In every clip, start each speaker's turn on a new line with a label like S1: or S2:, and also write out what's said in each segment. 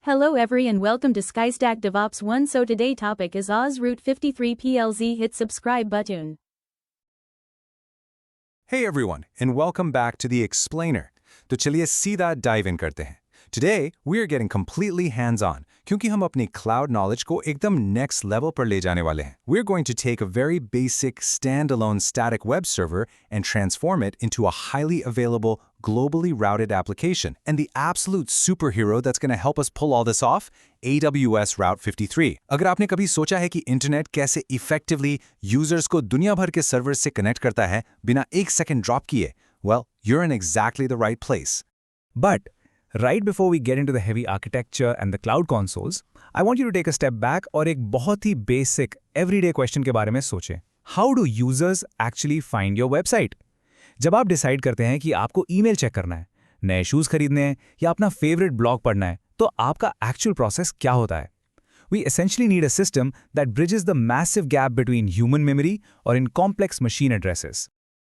S1: Hello every and welcome to SkyStack DevOps 1. So today topic is AWS Route 53 PLZ. Hit subscribe button.
S2: Hey everyone, and welcome back to the Explainer. तो चलिए सीधा dive in करते हैं. Today, we are getting completely hands-on, क्योंकि हम अपनी cloud knowledge को एकदम next level पर ले जाने वाले हैं. We're going to take a very basic standalone static web server and transform it into a highly available, globally routed application. And the absolute superhero that's going to help us pull all this off, AWS Route 53. अगर आपने कभी सोचा है कि internet कैसे effectively users को दुनिया भर के servers से connect करता है बिना एक second drop किए, well, you're in exactly the right place.
S3: But right before we get into the heavy architecture and the cloud consoles, I want you to take a step back और एक बहुत ही basic everyday question के बारे में सोचें. How do users actually find your website? जब आप decide करते हैं कि आपको ईमेल चेक करना है, नए शूज खरीदने हैं या अपना फेवरेट ब्लॉग पढ़ना है, तो आपका एक्चुअल प्रोसेस क्या होता है? We essentially need a system that bridges the massive gap between human memory or in complex machine addresses.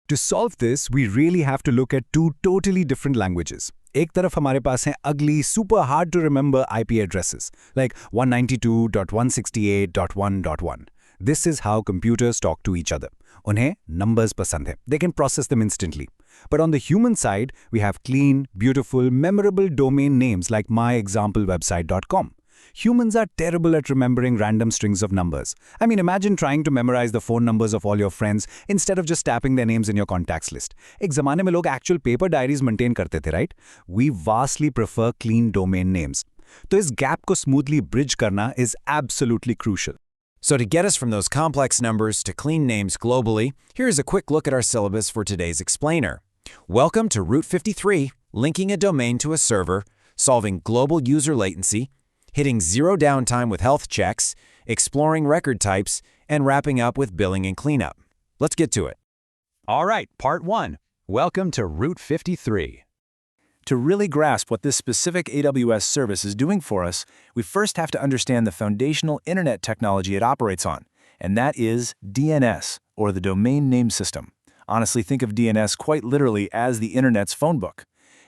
S2: To solve this, we really have to look at two totally different languages. एक तरफ हमारे पास हैं ugly, super hard to remember IP addresses, like 192.168.1.1. This is how computers talk to each other. उन्हें numbers पसंद है. They can process them instantly. But on the human side, we have clean, beautiful, memorable domain names like myexamplewebsite.com. Humans are terrible at remembering random strings of numbers. I mean, imagine trying to memorize the phone numbers of all your friends instead of just tapping their names in your contacts list. एक ज़माने में लोग actual paper diaries maintain करते थे, right? We vastly prefer clean domain names. तो इस gap को smoothly bridge करना is absolutely crucial.
S4: So to get us from those complex numbers to clean names globally, here's a quick look at our syllabus for today's explainer. Welcome to Route 53, linking a domain to a server, solving global user latency, hitting zero downtime with health checks, exploring record types, and wrapping up with billing and cleanup. Let's get to it.
S2: All right, part 1. Welcome to Route 53. To really grasp what this specific AWS service is doing for us, we first have to understand the foundational internet technology it operates on, and that is DNS, or the Domain Name System. Honestly, think of DNS quite literally as the internet's phone book.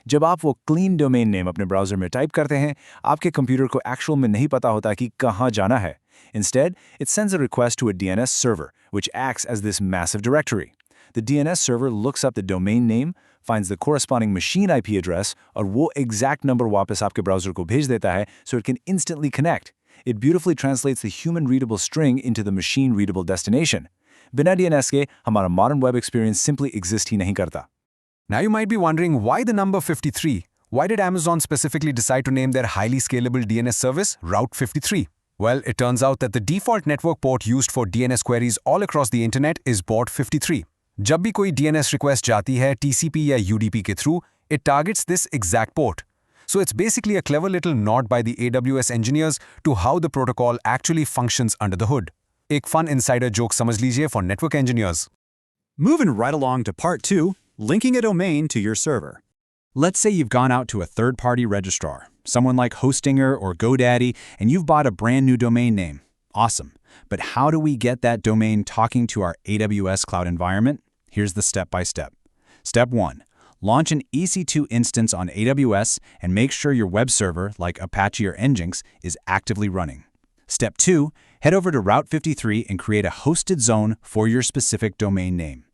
S2: जब आप वो clean domain name अपने browser में type करते हैं, आपके computer को actual में नहीं पता होता कि कहाँ जाना है. Instead, it sends a request to a DNS server, which acts as this massive directory. The DNS server looks up the domain name, finds the corresponding machine IP address, और वो exact number वापस आपके browser को भेज देता है so it can instantly connect. It beautifully translates the human-readable string into the machine-readable destination. बिना DNS के, हमारा modern web experience simply exist ही नहीं करता.
S4: Now you might be wondering, why the number 53? Why did Amazon specifically decide to name their highly scalable DNS service Route 53? Well, it turns out that the default network port used for DNS queries all across the internet is port 53. जब भी कोई DNS request जाती है TCP या UDP के through, it targets this exact port. So it's basically a clever little nod by the AWS engineers to how the protocol actually functions under the hood. एक fun insider joke समझ लीजिए for network engineers.
S5: Moving right along to part 2, linking a domain to your server. Let's say you've gone out to a third-party registrar, someone like Hostinger or GoDaddy, and you've bought a brand new domain name. Awesome. But how do we get that domain talking to our AWS cloud environment? Here's the step-by-step. Step 1. Launch an EC2 instance on AWS and make sure your web server, like Apache or Nginx, is actively running. Step 2. Head over to Route 53 and create a hosted zone for your specific domain name.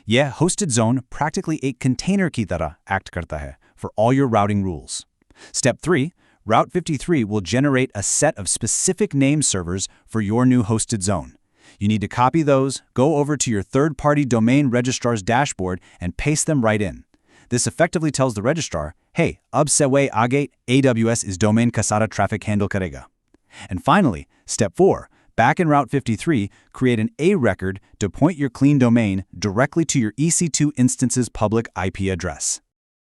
S5: Yeah, hosted zone practically एक container की तरह act करता है for all your routing rules. Step 3. Route 53 will generate a set of specific name servers for your new hosted zone. You need to copy those, go over to your third-party domain registrar's dashboard, and paste them right in. This effectively tells the registrar, hey, ab se way aage AWS is domain ka sara traffic handle karega. And finally, step 4. Back in Route 53, create an A record to point your clean domain directly to your EC2 instance's public IP address.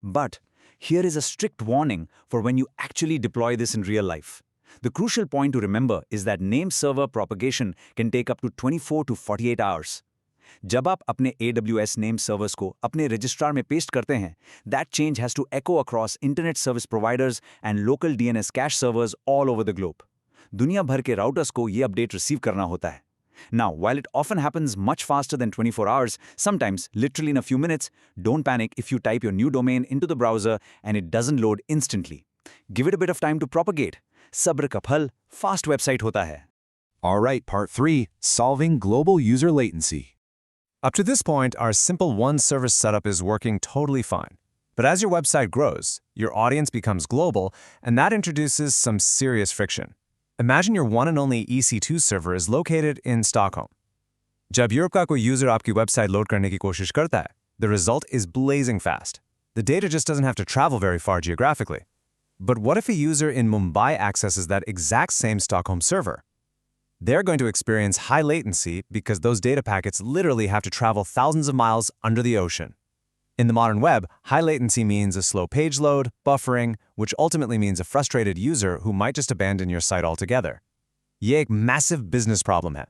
S6: But here is a strict warning for when you actually deploy this in real life. The crucial point to remember is that name server propagation can take up to 24 to 48 hours. जब आप अपने AWS name servers को अपने registrar में paste करते हैं, that change has to echo across internet service providers and local DNS cache servers all over the globe. दुनिया भर के routers को ये update receive करना होता है. Now, while it often happens much faster than 24 hours, sometimes literally in a few minutes, don't panic if you type your new domain into the browser and it doesn't load instantly. Give it a bit of time to propagate. सब्र का फल fast website होता है।
S2: All right, part 3, solving global user latency. Up to this point, our simple one-service setup is working totally fine. But as your website grows, your audience becomes global, and that introduces some serious friction. Imagine your one and only EC2 server is located in Stockholm. जब Europe का कोई user आपकी website load करने की कोशिश करता है, the result is blazing fast. The data just doesn't have to travel very far geographically. But what if a user in Mumbai accesses that exact same Stockholm server? They're going to experience high latency because those data packets literally have to travel thousands of miles under the ocean. In the modern web, high latency means a slow page load, buffering, which ultimately means a frustrated user who might just abandon your site altogether. ये एक massive business problem है.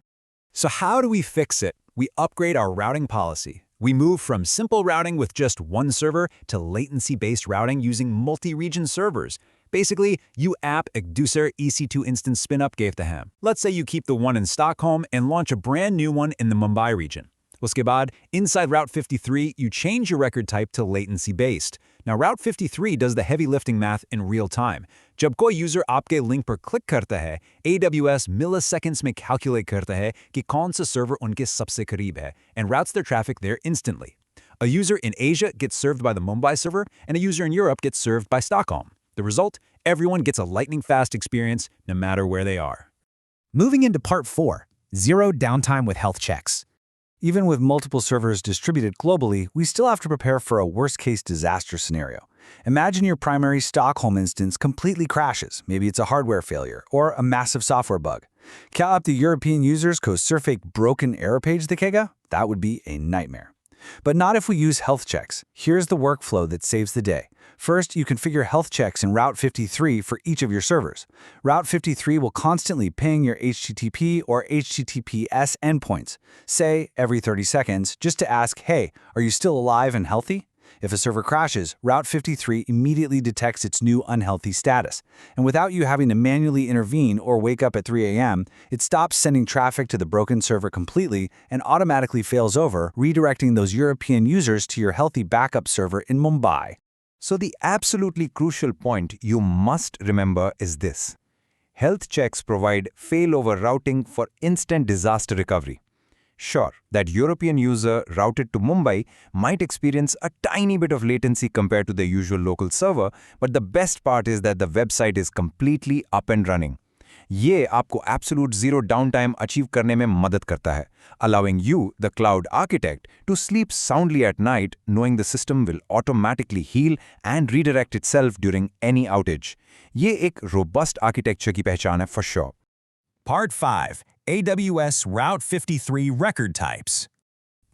S5: So how do we fix it? We upgrade our routing policy. We move from simple routing with just one server to latency-based routing using multi-region servers. Basically, you app एक दूसर EC2 instance spin-up gave the ham. Let's say you keep the one in Stockholm and launch a brand new one in the Mumbai region. उसके बाद, inside Route 53, you change your record type to latency-based. Now, Route 53 does the heavy lifting math in real time. जब कोई user आपके link पर click करता है, AWS milliseconds में calculate करता है कि कौन सा server उनके सबसे करीब है, and routes their traffic there instantly. A user in Asia gets served by the Mumbai server, and a user in Europe gets served by Stockholm. The result? Everyone gets a lightning-fast experience, no matter where they are.
S2: Moving into part 4, zero downtime with health checks. Even with multiple servers distributed globally, we still have to prepare for a worst-case disaster scenario. Imagine your primary Stockholm instance completely crashes. Maybe it's a hardware failure or a massive software bug. क्या आपके European users को सिर्फ एक broken error page दिखेगा? That would be a nightmare. But not if we use health checks. Here's the workflow that saves the day. First, you configure health checks in Route 53 for each of your servers. Route 53 will constantly ping your HTTP or HTTPS endpoints, say every 30 seconds, just to ask, hey, are you still alive and healthy? If a server crashes, Route 53 immediately detects its new unhealthy status. And without you having to manually intervene or wake up at 3 a.m., it stops sending traffic to the broken server completely and automatically fails over, redirecting those European users to your healthy backup server in Mumbai. So the absolutely crucial point you must remember is this. Health checks provide failover routing for instant disaster recovery. Sure, that European user routed to Mumbai might experience a tiny bit of latency compared to the usual local server, but the best part is that the website is completely up and running. ये आपको absolute zero downtime achieve करने में मदद करता है, allowing you, the cloud architect, to sleep soundly at night knowing the system will automatically heal and redirect itself during any outage. ये एक robust architecture की पहचान है for sure.
S3: Part 5, AWS Route 53 record types.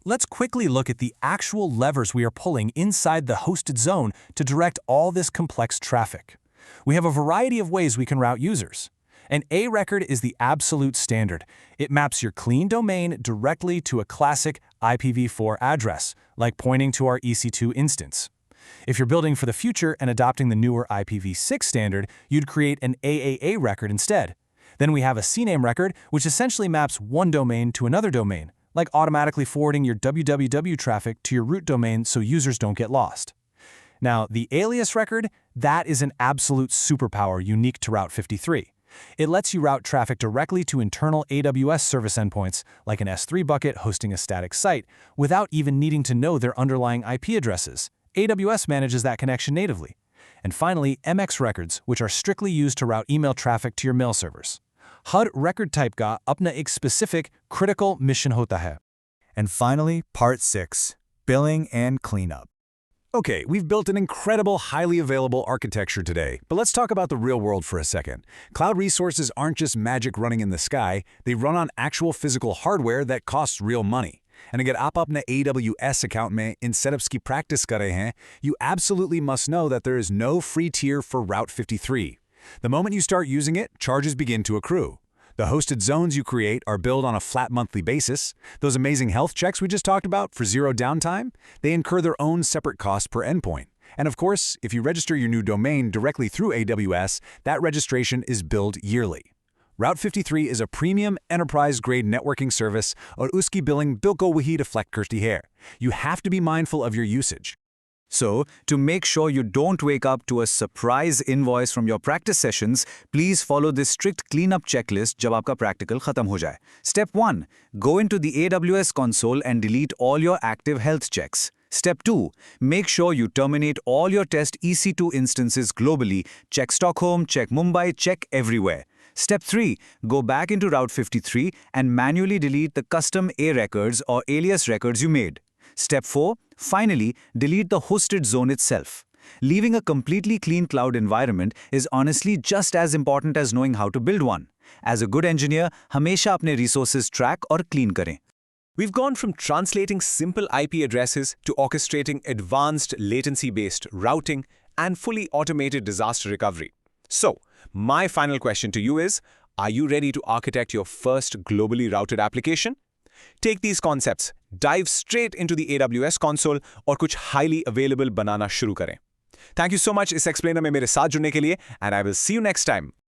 S3: Let's quickly look at the actual levers we are pulling inside the hosted zone to direct all this complex traffic. We have a variety of ways we can route users. An A record is the absolute standard. It maps your clean domain directly to a classic IPv4 address, like pointing to our EC2 instance. If you're building for the future and adopting the newer IPv6 standard, you'd create an AAA record instead. Then we have a CNAME record, which essentially maps one domain to another domain, like automatically forwarding your www traffic to your root domain so users don't get lost. Now, the alias record, that is an absolute superpower unique to Route 53. It lets you route traffic directly to internal AWS service endpoints, like an S3 bucket hosting a static site, without even needing to know their underlying IP addresses. AWS manages that connection natively. And finally, MX records, which are strictly used to route email traffic to your mail servers. HUD record type का अपना एक specific critical mission होता है.
S2: And finally, part 6, billing and cleanup.
S5: Okay, we've built an incredible, highly available architecture today, but let's talk about the real world for a second. Cloud resources aren't just magic running in the sky, they run on actual physical hardware that costs real money. And अगर आप अपने AWS account में इन setups की practice कर रहे हैं, you absolutely must know that there is no free tier for Route 53. The moment you start using it, charges begin to accrue. The hosted zones you create are billed on a flat monthly basis. Those amazing health checks we just talked about for zero downtime, they incur their own separate cost per endpoint. And of course, if you register your new domain directly through AWS, that registration is billed yearly. Route 53 is a premium enterprise-grade networking service और उसकी billing बिल्कुल वही reflect करती है. You have to be mindful of your usage.
S6: So, to make sure you don't wake up to a surprise invoice from your practice sessions, please follow this strict cleanup checklist जब आपका practical खत्म हो जाए. Step 1. Go into the AWS console and delete all your active health checks. Step 2. Make sure you terminate all your test EC2 instances globally. Check Stockholm, check Mumbai, check everywhere. Step 3. Go back into Route 53 and manually delete the custom A records or alias records you made. Step 4. Finally, delete the hosted zone itself. Leaving a completely clean cloud environment is honestly just as important as knowing how to build one. As a good engineer, हमेशा अपने resources track और clean करें.
S3: We've gone from translating simple IP addresses to orchestrating advanced latency-based routing and fully automated disaster recovery. So, my final question to you is, are you ready to architect your first globally routed application? Take these concepts, dive straight into the AWS console और कुछ highly available बनाना शुरू करें. Thank you so much इस explainer में मेरे साथ जुड़ने के लिए and I will see you next time.